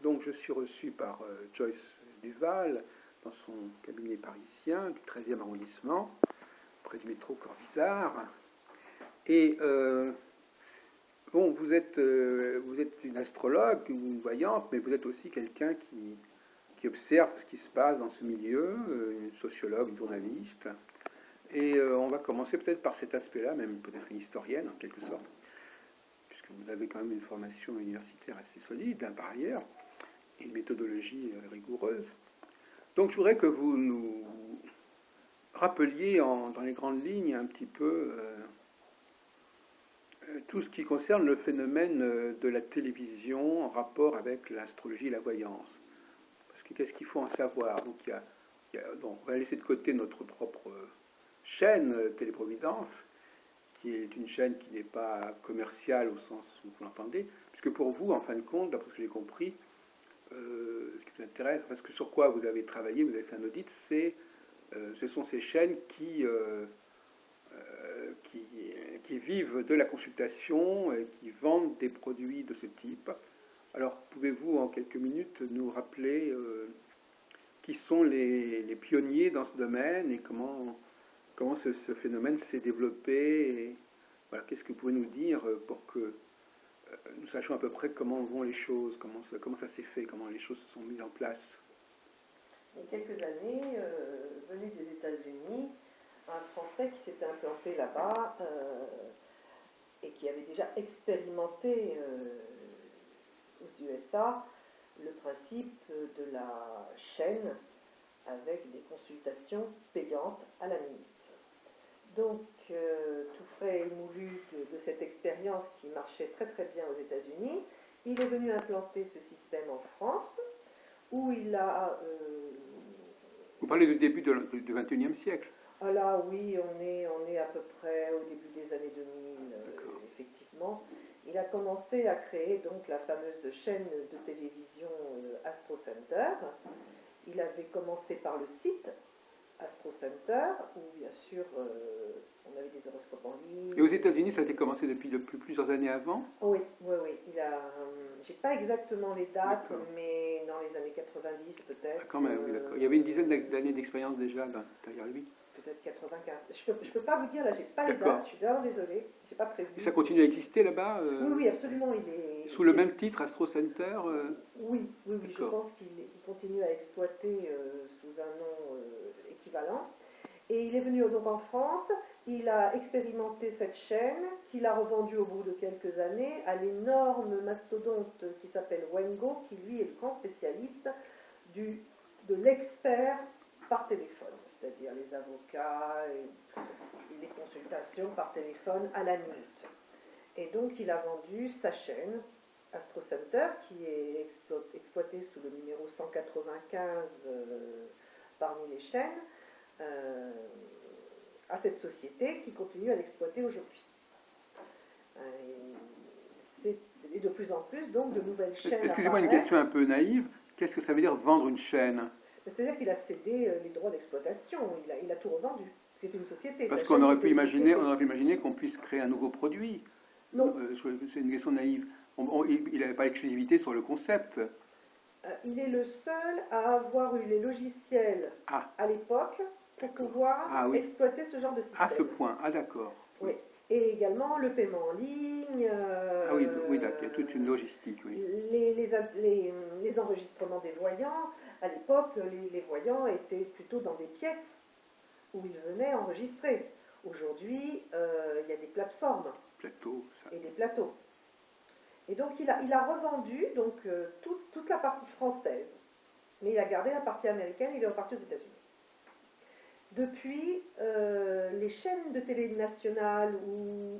Donc je suis reçu par Joyce Duval dans son cabinet parisien du 13e arrondissement, près du métro Corvisart. Et bon, vous êtes une astrologue, une voyante, mais vous êtes aussi quelqu'un qui observe ce qui se passe dans ce milieu, une sociologue, une journaliste. Et on va commencer peut-être par cet aspect-là, même peut-être une historienne en quelque sorte, puisque vous avez quand même une formation universitaire assez solide, hein, par ailleurs, et une méthodologie rigoureuse. Donc je voudrais que vous nous rappeliez dans les grandes lignes un petit peu tout ce qui concerne le phénomène de la télévision en rapport avec l'astrologie et la voyance. Parce que qu'est-ce qu'il faut en savoir? Donc, donc on va laisser de côté notre propre chaîne Téléprovidence, qui est une chaîne qui n'est pas commerciale au sens où vous l'entendez, puisque pour vous, en fin de compte, d'après ce que j'ai compris, ce qui vous intéresse, parce que sur quoi vous avez travaillé, vous avez fait un audit, ce sont ces chaînes qui vivent de la consultation et qui vendent des produits de ce type. Alors, pouvez-vous en quelques minutes nous rappeler qui sont les pionniers dans ce domaine et comment ce phénomène s'est développé et, voilà, qu'est-ce que vous pouvez nous dire pour que nous sachions à peu près comment vont les choses, comment ça s'est fait, comment les choses se sont mises en place. Il y a quelques années, venu des États-Unis, un Français qui s'était implanté là-bas et qui avait déjà expérimenté aux USA le principe de la chaîne avec des consultations payantes à la minute. Donc, tout frais et moulu de cette expérience qui marchait très très bien aux États-Unis, il est venu implanter ce système en France, où il a... Vous parlez du début du XXIe siècle. Ah là, oui, on est à peu près au début des années 2000, effectivement. Il a commencé à créer donc la fameuse chaîne de télévision Astro Center. Il avait commencé par le site Astro Center, où bien sûr on avait des horoscopes en ligne. Et aux États-Unis, ça a été commencé depuis plusieurs années avant? Oui. J'ai pas exactement les dates, mais dans les années 90 peut-être. Ah, quand même, oui, d'accord. Il y avait une dizaine d'années d'expérience déjà derrière lui. Peut-être 95. Je peux pas vous dire, là, j'ai pas les dates, je suis vraiment désolée, j'ai pas prévu. Et ça continue à exister là-bas Oui, absolument. Sous le même titre, Astro Center Oui, je pense qu'il continue à exploiter sous un nom équivalent. Et il est venu donc en France, il a expérimenté cette chaîne, qu'il a revendue au bout de quelques années à l'énorme mastodonte qui s'appelle Wengo, qui lui est le grand spécialiste de l'expert par téléphone, c'est-à-dire les avocats et les consultations par téléphone à la minute. Et donc il a vendu sa chaîne, Astro Center, qui est exploitée sous le numéro 195 parmi les chaînes, à cette société qui continue à l'exploiter aujourd'hui. Et de plus en plus, donc, de nouvelles chaînes. Excusez-moi, une question un peu naïve. Qu'est-ce que ça veut dire vendre une chaîne? C'est-à-dire qu'il a cédé les droits d'exploitation, il a tout revendu. C'est une société. Parce qu'on aurait pu imaginer qu'on puisse créer un nouveau produit. Non. C'est une question naïve. Il n'avait pas l'exclusivité sur le concept. Il est le seul à avoir eu les logiciels à l'époque pour pouvoir exploiter ce genre de système. À ce point, d'accord. Oui. Et également le paiement en ligne. Oui, d'accord. Il y a toute une logistique. Oui. Les enregistrements des voyants. À l'époque, les voyants étaient plutôt dans des pièces où ils venaient enregistrer. Aujourd'hui, il y a des plateformes et des plateaux. Et donc il a revendu donc, toute la partie française, mais il a gardé la partie américaine, il est reparti aux États-Unis. Depuis, les chaînes de télé nationales,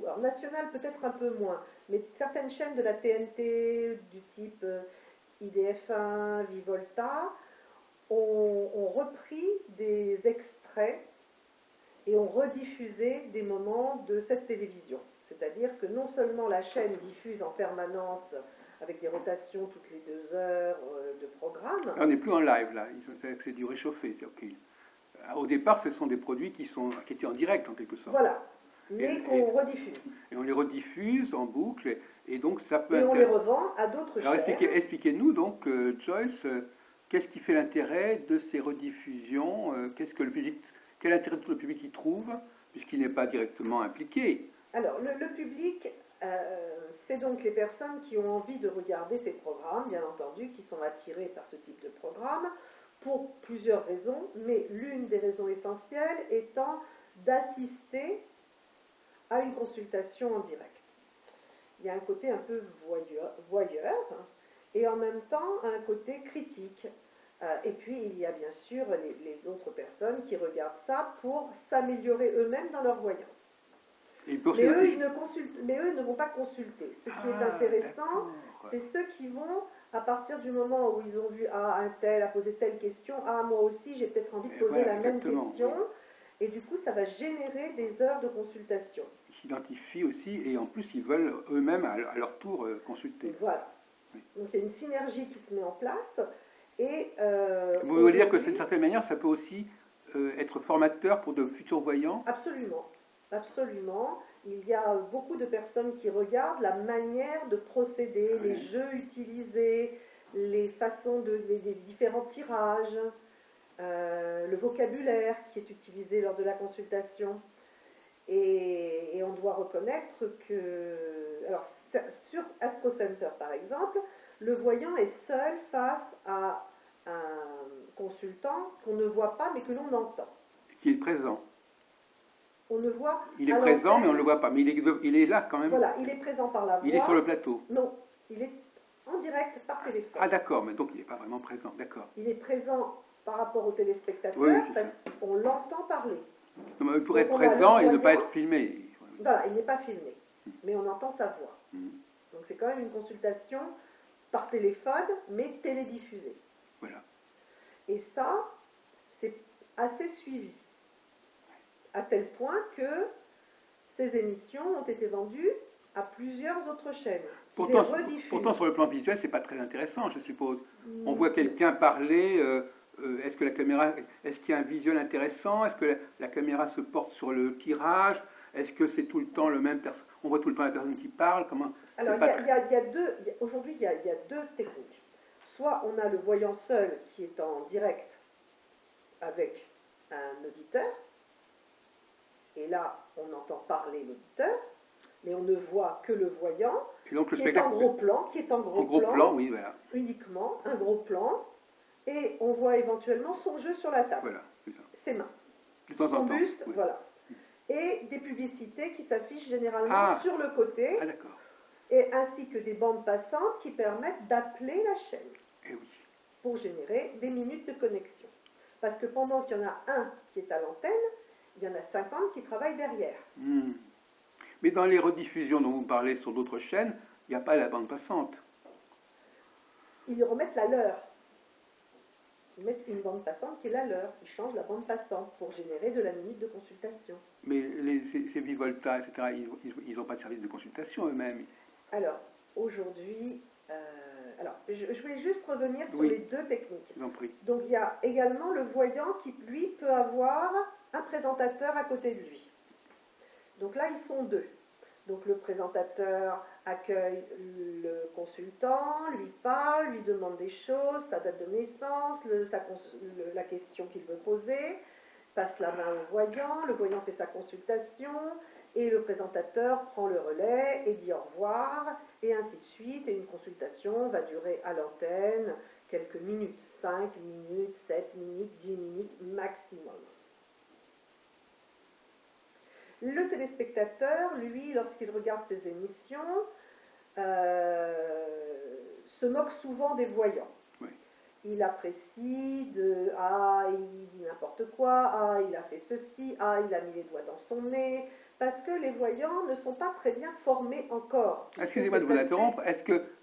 alors nationales peut-être un peu moins, mais certaines chaînes de la TNT du type IDF1, Vivolta, ont repris des extraits et ont rediffusé des moments de cette télévision. C'est-à-dire que non seulement la chaîne diffuse en permanence avec des rotations toutes les 2 heures de programme. Là, on n'est plus en live, là. C'est du réchauffé. Au départ, ce sont des produits qui étaient en direct, en quelque sorte. Voilà, mais qu'on rediffuse. Et on les rediffuse en boucle. Et donc ça peut et on les revend à d'autres Alors chaînes. expliquez-nous donc, Joyce, qu'est-ce qui fait l'intérêt de ces rediffusions qu'est-ce que le public, quel intérêt le public y trouve, puisqu'il n'est pas directement impliqué? Alors, le public, c'est donc les personnes qui ont envie de regarder ces programmes, bien entendu, qui sont attirées par ce type de programme, pour plusieurs raisons, mais l'une des raisons essentielles étant d'assister à une consultation en direct. Il y a un côté un peu voyeur et en même temps un côté critique. Et puis il y a bien sûr les autres personnes qui regardent ça pour s'améliorer eux-mêmes dans leur voyance. Mais eux, ils ne vont pas consulter. Ce qui est intéressant, c'est ceux qui vont, à partir du moment où ils ont vu un tel a posé telle question, moi aussi j'ai peut-être envie de poser la même question, oui. Et du coup ça va générer des heures de consultation. Ils s'identifient aussi et en plus ils veulent eux-mêmes à leur tour consulter. Voilà. Oui. Donc il y a une synergie qui se met en place. Et vous voulez dire que d'une certaine manière ça peut aussi être formateur pour de futurs voyants? Absolument. Absolument. Il y a beaucoup de personnes qui regardent la manière de procéder, les jeux utilisés, les façons les différents tirages, le vocabulaire qui est utilisé lors de la consultation. Et on doit reconnaître que, alors sur Astro Center par exemple, le voyant est seul face à un consultant qu'on ne voit pas mais que l'on entend. Qui est présent. On ne voit. Il est présent, mais on ne le voit pas. Mais il est là quand même. Voilà, il est présent par la voix. Il est sur le plateau. Non, il est en direct par téléphone. Ah d'accord, mais donc il n'est pas vraiment présent, d'accord. Il est présent par rapport au téléspectateur parce qu'on l'entend parler. Non, il pourrait être présent et ne pas être filmé. Voilà, il n'est pas filmé, mais on entend sa voix. Donc c'est quand même une consultation par téléphone, mais télédiffusée. Voilà. Et ça, c'est assez suivi. À tel point que ces émissions ont été vendues à plusieurs autres chaînes. Pourtant sur le plan visuel, c'est pas très intéressant, je suppose. On voit quelqu'un parler. Est-ce qu'il y a un visuel intéressant? Est-ce que la caméra se porte sur le tirage? Est-ce que c'est tout le temps le même on voit tout le temps la personne qui parle? Comment? Alors aujourd'hui il y a deux techniques. Soit on a le voyant seul qui est en direct avec un auditeur. Et là, on entend parler l'auditeur, mais on ne voit que le voyant, donc, qui est en gros plan, oui, voilà. Uniquement, un gros plan, et on voit éventuellement son jeu sur la table, voilà, ses mains, de temps son en temps, buste, oui. Voilà. Et des publicités qui s'affichent généralement sur le côté, d'accord. Et ainsi que des bandes passantes qui permettent d'appeler la chaîne, oui. Pour générer des minutes de connexion. Parce que pendant qu'il y en a un qui est à l'antenne, il y en a 50 qui travaillent derrière. Mais dans les rediffusions dont vous parlez sur d'autres chaînes, il n'y a pas la bande passante. Ils remettent la leur. Ils mettent une bande passante qui est la leur. Ils changent la bande passante pour générer de la minute de consultation. Mais ces Vivolta, etc., ils n'ont pas de service de consultation eux-mêmes. Alors, aujourd'hui... je voulais juste revenir sur les deux techniques. Je vous en prie. Donc, il y a également le voyant qui, lui, peut avoir un présentateur à côté de lui. Donc là, ils sont deux. Donc le présentateur accueille le consultant, lui parle, lui demande des choses, sa date de naissance, la question qu'il veut poser, passe la main au voyant, le voyant fait sa consultation, et le présentateur prend le relais et dit au revoir, et ainsi de suite. Et une consultation va durer à l'antenne quelques minutes, 5 minutes, 7 minutes, 10 minutes maximum. Le téléspectateur, lui, lorsqu'il regarde ces émissions, se moque souvent des voyants. Oui. Il apprécie il dit n'importe quoi, il a fait ceci, il a mis les doigts dans son nez, parce que les voyants ne sont pas très bien formés encore. Excusez-moi de vous interrompre.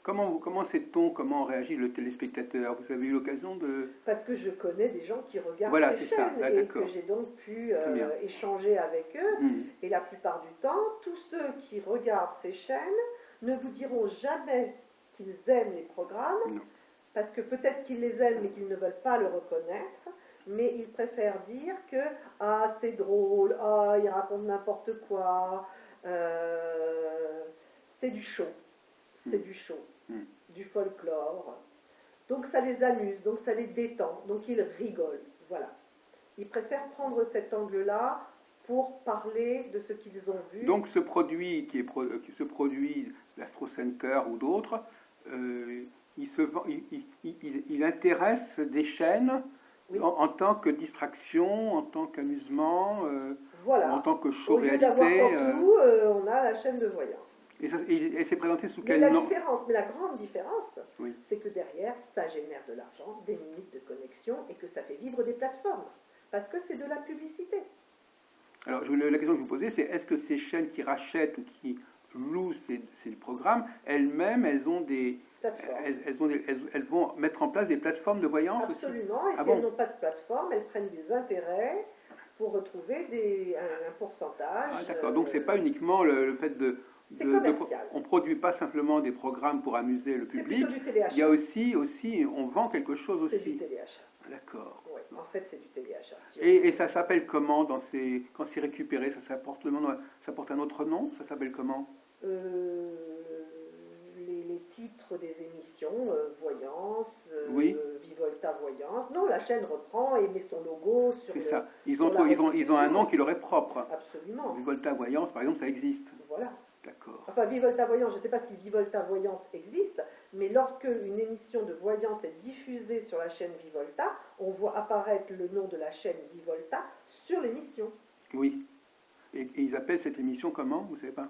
Comment sait-on comment réagit le téléspectateur? Vous avez eu l'occasion de... Parce que je connais des gens qui regardent ces chaînes et que j'ai donc pu échanger avec eux. Et la plupart du temps, tous ceux qui regardent ces chaînes ne vous diront jamais qu'ils aiment les programmes, non. Parce que peut-être qu'ils les aiment mais qu'ils ne veulent pas le reconnaître, mais ils préfèrent dire que c'est drôle, il raconte n'importe quoi, c'est du show. c'est du chaud, du folklore. Donc ça les amuse, donc ça les détend, donc ils rigolent. Voilà. Ils préfèrent prendre cet angle-là pour parler de ce qu'ils ont vu. Donc ce produit ce produit, l'Astro Center ou d'autres, il intéresse des chaînes en tant que distraction, en tant qu'amusement, voilà. en tant que show Au lieu réalité. On a la chaîne de voyance. Et c'est présenté sous mais quel nom? Mais la grande différence, c'est que derrière, ça génère de l'argent, des minutes de connexion et que ça fait vivre des plateformes. Parce que c'est de la publicité. Alors, la question que je vous posais, c'est est-ce que ces chaînes qui rachètent ou qui louent ces programmes, elles-mêmes, elles vont mettre en place des plateformes de voyance? Absolument, aussi? Et si elles n'ont pas de plateforme, elles prennent des intérêts pour retrouver un pourcentage. Ah, d'accord, donc c'est pas uniquement le fait on ne produit pas simplement des programmes pour amuser le public, il y a aussi, on vend quelque chose aussi. C'est du téléachat. D'accord. Oui, en fait c'est du téléachat. Et ça s'appelle comment quand c'est récupéré? Ça porte un autre nom? Ça s'appelle comment? Les titres des émissions, Voyance, oui. Vivolta Voyance. Non, la chaîne reprend et met son logo sur C'est ça. Ils ont un nom qui leur est propre. Absolument. Vivolta Voyance, par exemple, ça existe. Voilà. D'accord. Enfin, Vivolta Voyance, je ne sais pas si Vivolta Voyance existe, mais lorsque une émission de voyance est diffusée sur la chaîne Vivolta, on voit apparaître le nom de la chaîne Vivolta sur l'émission. Oui. Et ils appellent cette émission comment? Vous ne savez pas?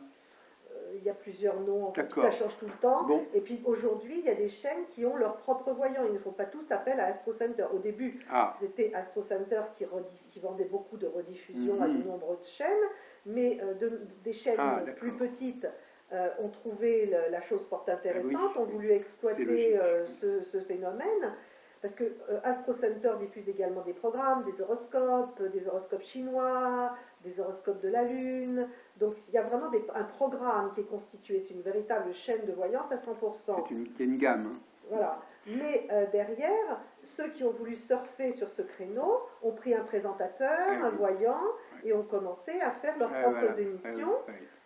Il y a plusieurs noms, ça change tout le temps. Bon. Et puis aujourd'hui, il y a des chaînes qui ont leurs propres voyants. Ils ne font pas tous appel à Astro Center. Au début, c'était Astro Center qui vendait beaucoup de rediffusions à de nombreuses chaînes, mais des chaînes plus petites ont trouvé la chose fort intéressante, ont voulu exploiter ce phénomène. Parce que Astro Center diffuse également des programmes, des horoscopes chinois, des horoscopes de la Lune. Donc il y a vraiment un programme qui est constitué, c'est une véritable chaîne de voyance à 100%. C'est une gamme. Hein. Voilà. Mais derrière, ceux qui ont voulu surfer sur ce créneau ont pris un présentateur, un voyant, et ont commencé à faire leurs propres émissions,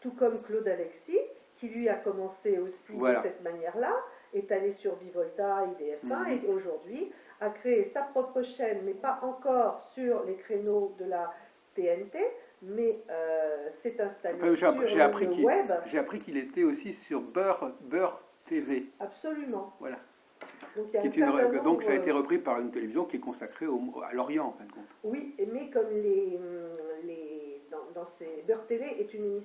tout comme Claude Alexis, qui lui a commencé aussi de cette manière-là, est allé sur Vivolta, IDF1, et aujourd'hui a créé sa propre chaîne, mais pas encore sur les créneaux de la TNT, mais s'est installé sur le web. J'ai appris qu'il était aussi sur Beurre TV. Absolument. Voilà. Donc ça a été repris par une télévision qui est consacrée à l'Orient, en fin de compte. Oui, mais comme dans ces Beurre TV est une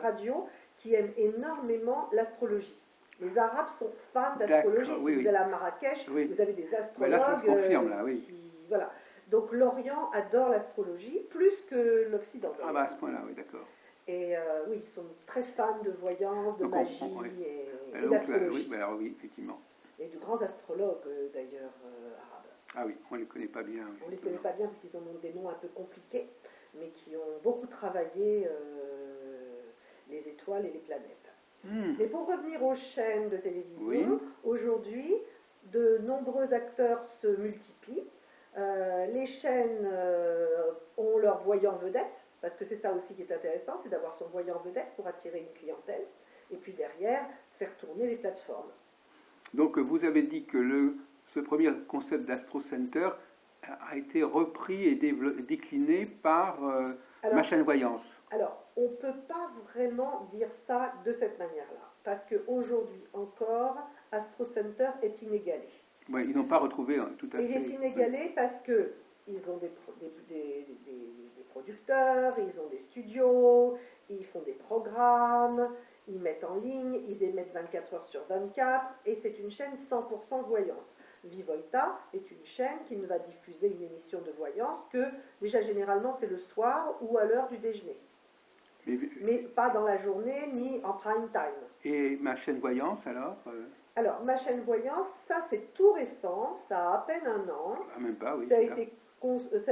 radio qui aime énormément l'astrologie. Les Arabes sont fans d'astrologie. Si vous allez à Marrakech, vous avez des astrologues. Là, ça se confirme, là, oui. Voilà. Donc l'Orient adore l'astrologie plus que l'Occident. Ah bah à ce point-là, oui, d'accord. Et oui, ils sont très fans de voyance, de magie et d'astrologie. Oui, effectivement. Et de grands astrologues, d'ailleurs, arabes. Ah oui, on ne les connaît pas bien. On ne les connaît pas bien parce qu'ils ont des noms un peu compliqués, mais qui ont beaucoup travaillé les étoiles et les planètes. Mais pour revenir aux chaînes de télévision, aujourd'hui, de nombreux acteurs se multiplient. Les chaînes ont leur voyant vedette, parce que c'est ça aussi qui est intéressant, c'est d'avoir son voyant vedette pour attirer une clientèle, et puis derrière, faire tourner les plateformes. Donc vous avez dit que ce premier concept d'Astro Center a été repris et décliné par ma chaîne voyance. Alors, on ne peut pas vraiment dire ça de cette manière-là, parce qu'aujourd'hui encore, Astro Center est inégalé. Oui, ils n'ont pas retrouvé tout à fait. Il est inégalé parce qu'ils ont des producteurs, ils ont des studios, ils font des programmes, ils mettent en ligne, ils émettent 24 heures sur 24, et c'est une chaîne 100% voyance. Vivolta est une chaîne qui ne va diffuser une émission de voyance que, déjà généralement, c'est le soir ou à l'heure du déjeuner. Mais pas dans la journée ni en prime time. Et ma chaîne voyance alors Alors, ma chaîne voyance, ça c'est tout récent, ça a à peine un an. Ah, même pas, oui. Ça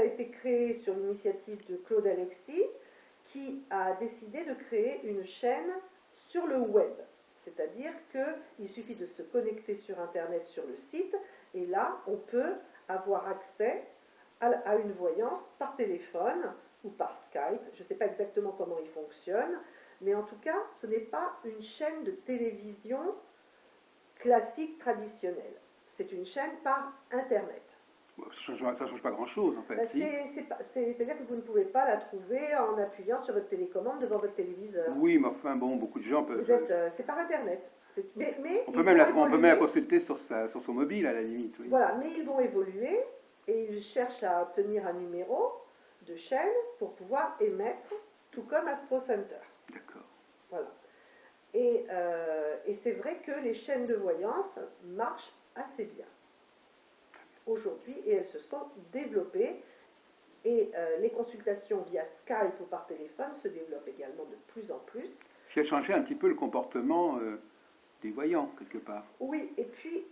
a été créé sur l'initiative de Claude Alexis, qui a décidé de créer une chaîne sur le web. C'est-à-dire qu'il suffit de se connecter sur Internet sur le site, et là, on peut avoir accès à une voyance par téléphone ou par Skype. Je ne sais pas exactement comment il fonctionne, mais en tout cas, ce n'est pas une chaîne de télévision classique traditionnelle. C'est une chaîne par Internet. Ça ne change pas grand-chose, en fait. Si. C'est-à-dire que vous ne pouvez pas la trouver en appuyant sur votre télécommande devant votre téléviseur. Oui, mais enfin, bon, beaucoup de gens peuvent... C'est par Internet. Mais on peut même la consulter sur son mobile, à la limite. Oui. Voilà, mais ils vont évoluer et ils cherchent à obtenir un numéro de chaîne pour pouvoir émettre, tout comme Astro Center. D'accord. Voilà. Et c'est vrai que les chaînes de voyance marchent assez bien aujourd'hui et elles se sont développées. Et les consultations via Skype ou par téléphone se développent également de plus en plus. Ce qui a changé un petit peu le comportement des voyants, quelque part. Oui, et puis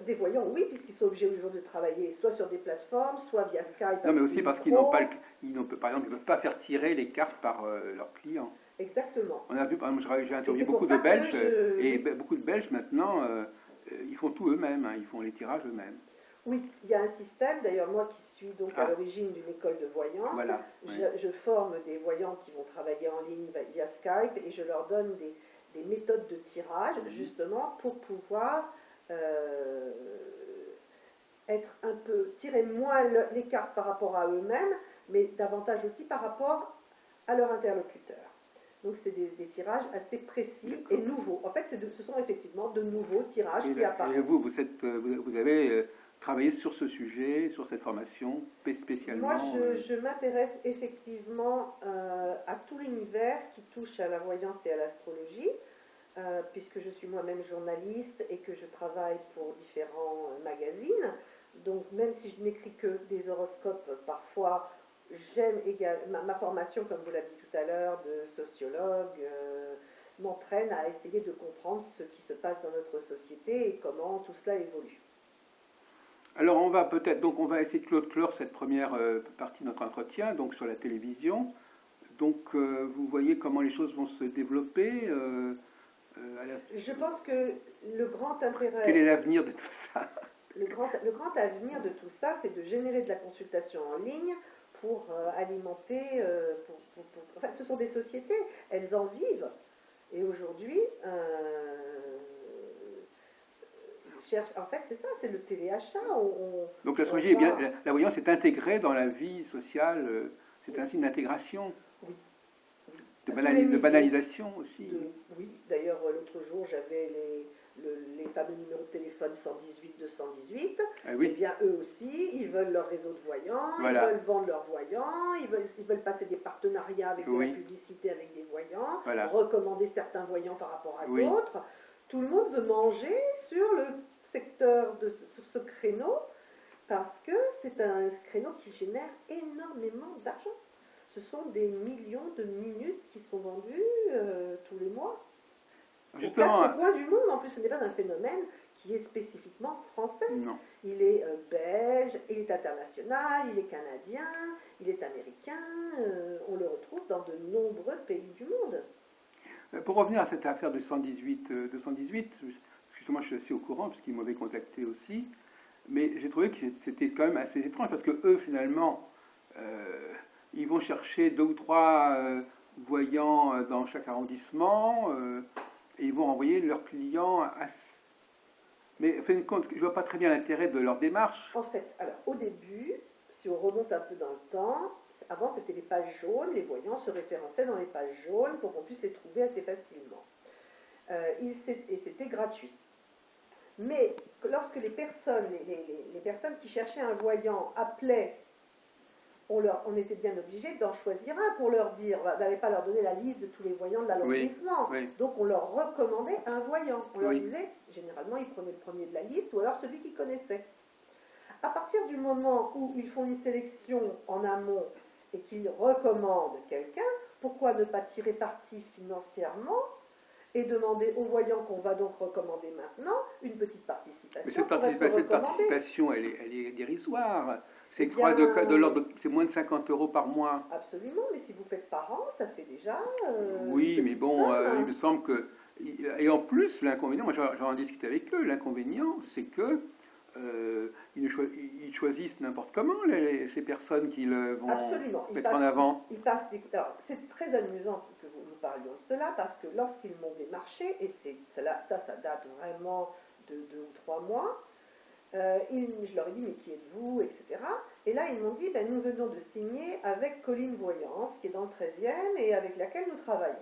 des voyants, oui, puisqu'ils sont obligés aujourd'hui de travailler soit sur des plateformes, soit via Skype. Non, mais aussi parce qu'ils n'ont pas, par exemple, ils ne peuvent pas faire tirer les cartes par leurs clients. Exactement. On a vu, par exemple, j'ai interviewé beaucoup de Belges, et beaucoup de Belges maintenant, ils font tout eux-mêmes, hein, ils font les tirages eux-mêmes. Oui, il y a un système, d'ailleurs moi qui suis donc à l'origine d'une école de voyance, voilà, je forme des voyants qui vont travailler en ligne via Skype et je leur donne des méthodes de tirage justement pour pouvoir être un peu, tirer moins les cartes par rapport à eux-mêmes, mais davantage aussi par rapport à leur interlocuteur. Donc c'est des tirages assez précis et nouveaux. En fait, ce sont effectivement de nouveaux tirages qui apparaissent. Et vous avez travaillé sur ce sujet, sur cette formation spécialement? Moi, je m'intéresse effectivement à tout l'univers qui touche à la voyance et à l'astrologie, puisque je suis moi-même journaliste et que je travaille pour différents magazines. Donc même si je n'écris que des horoscopes parfois, j'aime également ma formation, comme vous l'avez dit tout à l'heure, de sociologue, m'entraîne à essayer de comprendre ce qui se passe dans notre société et comment tout cela évolue. Alors on va essayer de clore cette première partie de notre entretien, donc sur la télévision. Donc vous voyez comment les choses vont se développer. Je pense que le grand intérêt... Quel est l'avenir de tout ça? Le grand avenir de tout ça, c'est de générer de la consultation en ligne pour alimenter... En fait, ce sont des sociétés, elles en vivent. Et aujourd'hui, en fait, c'est ça, c'est le téléachat. Donc l'astrologie la voyance est intégrée dans la vie sociale, c'est un signe d'intégration. Oui. De banalisation aussi. Oui, d'ailleurs, l'autre jour, j'avais les fameux numéros de téléphone 118-218. Oui. Eh bien, eux aussi, ils veulent leur réseau de voyants, voilà. Ils veulent vendre leurs voyants, ils veulent passer des partenariats avec de la publicité avec des voyants, voilà. Recommander certains voyants par rapport à d'autres. Tout le monde veut manger sur le secteur sur ce créneau parce que c'est un créneau qui génère énormément d'argent. Ce sont des millions de minutes qui sont vendues tous les mois. Justement, aux 4 coins du monde. En plus, ce n'est pas un phénomène qui est spécifiquement français. Non. Il est belge, il est international, il est canadien, il est américain. On le retrouve dans de nombreux pays du monde. Pour revenir à cette affaire de 218, justement, je suis assez au courant puisqu'ils m'avaient contacté aussi. Mais j'ai trouvé que c'était quand même assez étrange parce que eux, finalement, ils vont chercher 2 ou 3 voyants dans chaque arrondissement et ils vont envoyer leurs clients à... Mais en fin de compte, je ne vois pas très bien l'intérêt de leur démarche. En fait, alors au début, si on remonte un peu dans le temps, avant c'était les pages jaunes, les voyants se référençaient dans les pages jaunes pour qu'on puisse les trouver assez facilement. Et c'était gratuit. Mais lorsque les personnes qui cherchaient un voyant appelaient, on était bien obligé d'en choisir un pour leur dire, on n'allait pas leur donner la liste de tous les voyants de l'arrondissement. Donc on leur recommandait un voyant. On leur disait, généralement ils prenaient le premier de la liste ou alors celui qu'ils connaissaient. À partir du moment où ils font une sélection en amont et qu'ils recommandent quelqu'un, pourquoi ne pas tirer parti financièrement et demander aux voyants qu'on va donc recommander maintenant une petite participation? Mais cette participation, elle est dérisoire. C'est moins de 50 € par mois. Absolument, mais si vous faites par an, ça fait déjà... oui, mais bon, il me semble que... Et en plus, l'inconvénient, moi j'en discutais avec eux, l'inconvénient, c'est que ils choisissent n'importe comment ces personnes qu'ils vont Absolument. mettre en avant. Alors, c'est très amusant que nous parlions de cela, parce que lorsqu'ils m'ont démarché, et ça date vraiment de 2 ou 3 mois, je leur ai dit, mais qui êtes-vous, etc. Et là, ils m'ont dit, ben, nous venons de signer avec Colline Voyance, qui est dans le 13e, et avec laquelle nous travaillons.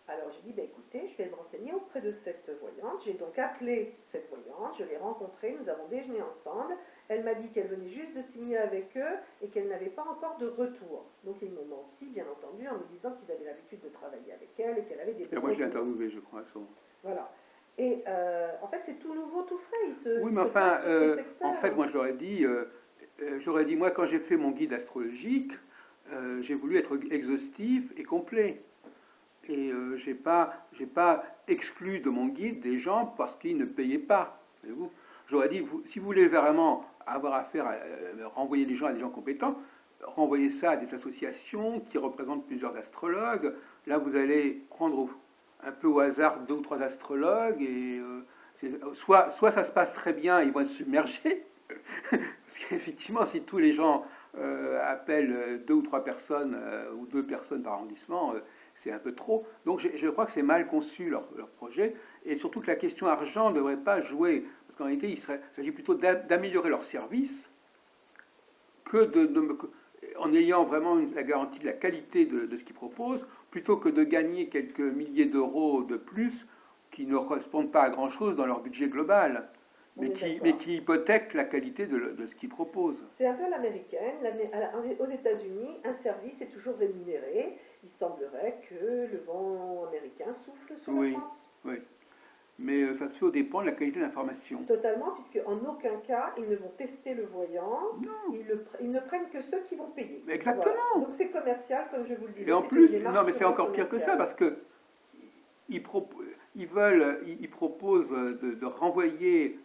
Alors j'ai dit, ben, écoutez, je vais me renseigner auprès de cette voyante. J'ai donc appelé cette voyante, je l'ai rencontrée, nous avons déjeuné ensemble. Elle m'a dit qu'elle venait juste de signer avec eux et qu'elle n'avait pas encore de retour. Donc ils m'ont menti, bien entendu, en me disant qu'ils avaient l'habitude de travailler avec elle et qu'elle avait des... Et moi je l'ai interviewé, je crois. Voilà. Et en fait, c'est tout nouveau, tout frais. Oui, mais enfin, en fait, moi, j'aurais dit, moi, quand j'ai fait mon guide astrologique, j'ai voulu être exhaustif et complet. Et j'ai pas exclu de mon guide des gens parce qu'ils ne payaient pas. Voyez-vous, j'aurais dit, si vous voulez vraiment avoir affaire à renvoyer les gens à des gens compétents, renvoyez ça à des associations qui représentent plusieurs astrologues. Là, vous allez prendre un peu au hasard 2 ou 3 astrologues et soit ça se passe très bien, ils vont être submergés, parce qu'effectivement, si tous les gens appellent 2 ou 3 personnes ou 2 personnes par arrondissement, c'est un peu trop. Donc je crois que c'est mal conçu leur projet, et surtout que la question argent ne devrait pas jouer, parce qu'en réalité, il s'agit plutôt d'améliorer leur service que en ayant vraiment la garantie de la qualité de ce qu'ils proposent, plutôt que de gagner quelques milliers d'euros de plus qui ne correspondent pas à grand-chose dans leur budget global, mais qui hypothèquent la qualité de ce qu'ils proposent. C'est un peu l'américaine. Aux États-Unis, un service est toujours rémunéré. Il semblerait que le vent américain souffle sur la France. Oui. Mais ça se fait aux dépens de la qualité de l'information. Totalement, puisque en aucun cas, ils ne vont tester le voyant. Non. Ils ne prennent que ceux qui vont payer. Mais exactement. Voilà. Donc c'est commercial, comme je vous le disais. Et en plus, non, mais c'est encore pire que ça, parce que ils proposent de renvoyer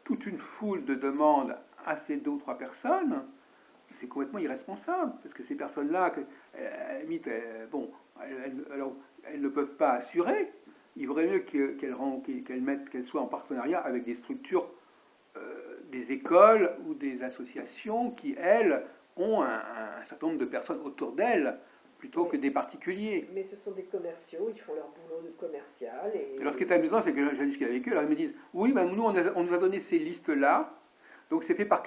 toute une foule de demandes à ces 2 ou 3 personnes. C'est complètement irresponsable, parce que ces personnes-là, elles ne peuvent pas assurer. Il vaudrait mieux qu'elles soient en partenariat avec des structures, des écoles ou des associations qui, elles, ont un certain nombre de personnes autour d'elles, plutôt que des particuliers. Mais ce sont des commerciaux, ils font leur boulot de commercial. Et alors ce qui est amusant, c'est que j'ai discuté avec eux, alors ils me disent, oui, ben, nous on nous a donné ces listes-là, donc c'est fait par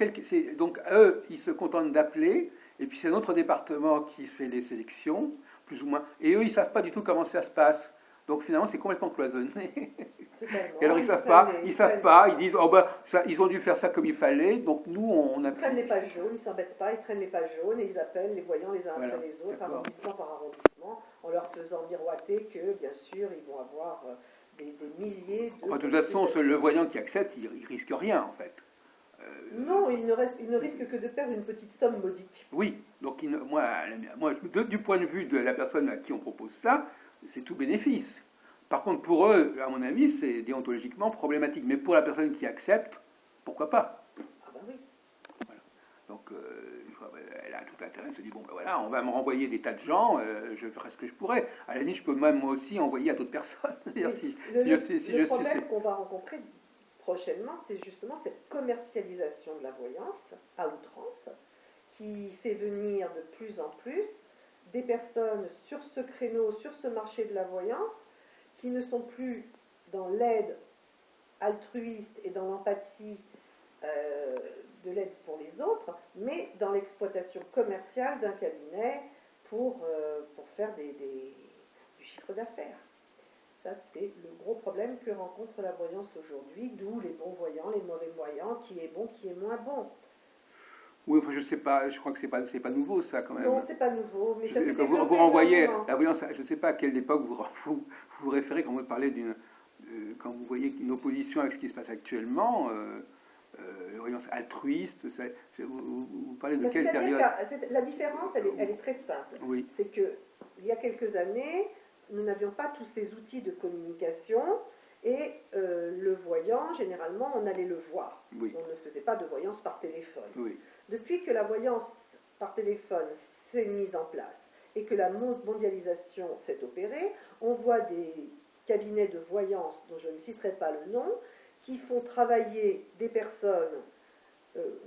donc eux, ils se contentent d'appeler, et puis c'est notre département qui fait les sélections, plus ou moins, et eux, ils ne savent pas du tout comment ça se passe. Donc finalement, c'est complètement cloisonné. Et alors ils savent pas, ils disent, oh ben, ils ont dû faire ça comme il fallait, donc nous on a... Ils prennent les pages jaunes, ils ne s'embêtent pas, ils prennent les pages jaunes et ils appellent les voyants les uns après les autres, arrondissement par arrondissement, en leur faisant miroiter que, bien sûr, ils vont avoir des milliers de... De toute façon, le voyant qui accepte, il risque rien en fait. Non, il ne risque que de perdre une petite somme modique. Oui, donc moi, du point de vue de la personne à qui on propose ça, c'est tout bénéfice. Par contre, pour eux, à mon avis, c'est déontologiquement problématique. Mais pour la personne qui accepte, pourquoi pas? Ah ben oui. Voilà. Donc, elle a tout intérêt, elle se dit, bon ben voilà, on va me renvoyer des tas de gens, je ferai ce que je pourrais. À la limite, je peux même moi aussi envoyer à d'autres personnes. Le problème qu'on va rencontrer prochainement, c'est justement cette commercialisation de la voyance à outrance, qui fait venir de plus en plus des personnes sur ce créneau, sur ce marché de la voyance, qui ne sont plus dans l'aide altruiste et dans l'empathie de l'aide pour les autres, mais dans l'exploitation commerciale d'un cabinet pour faire du chiffre d'affaires. Ça, c'est le gros problème que rencontre la voyance aujourd'hui, d'où les bons voyants, les mauvais voyants, qui est bon, qui est moins bon. Oui, enfin, je sais pas, je crois que c'est pas nouveau ça quand même. Non, c'est pas nouveau, mais ça vous renvoyez la voyance, je ne sais pas à quelle époque vous référez quand vous parlez quand vous voyez une opposition avec ce qui se passe actuellement, voyance altruiste, vous parlez de quelle période? La différence, elle est très simple. Oui. C'est que il y a quelques années, nous n'avions pas tous ces outils de communication. Et le voyant, généralement, on allait le voir. Oui. On ne faisait pas de voyance par téléphone. Oui. Depuis que la voyance par téléphone s'est mise en place et que la mondialisation s'est opérée, on voit des cabinets de voyance, dont je ne citerai pas le nom, qui font travailler des personnes,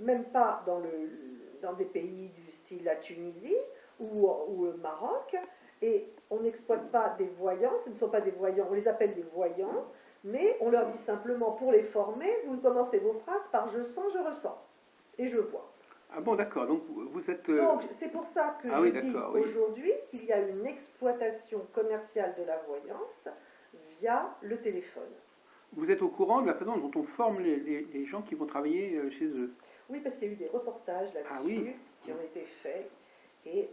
même pas dans des pays du style la Tunisie ou le Maroc, et on n'exploite pas des voyants, ce ne sont pas des voyants, on les appelle des voyants, mais on leur dit simplement pour les former, vous commencez vos phrases par je sens, je ressens, et je vois. Ah bon, d'accord, donc vous êtes... Donc c'est pour ça que oui, je dis oui. aujourd'hui qu'il y a une exploitation commerciale de la voyance via le téléphone. Vous êtes au courant de la façon dont on forme les gens qui vont travailler chez eux? Oui, parce qu'il y a eu des reportages là-dessus qui ont été faits, et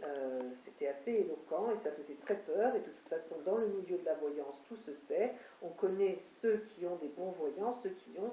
c'était assez éloquent, et ça faisait très peur, et de toute façon, dans le milieu de la voyance, tout se sait, on connaît ceux qui ont des bons voyants, ceux qui ont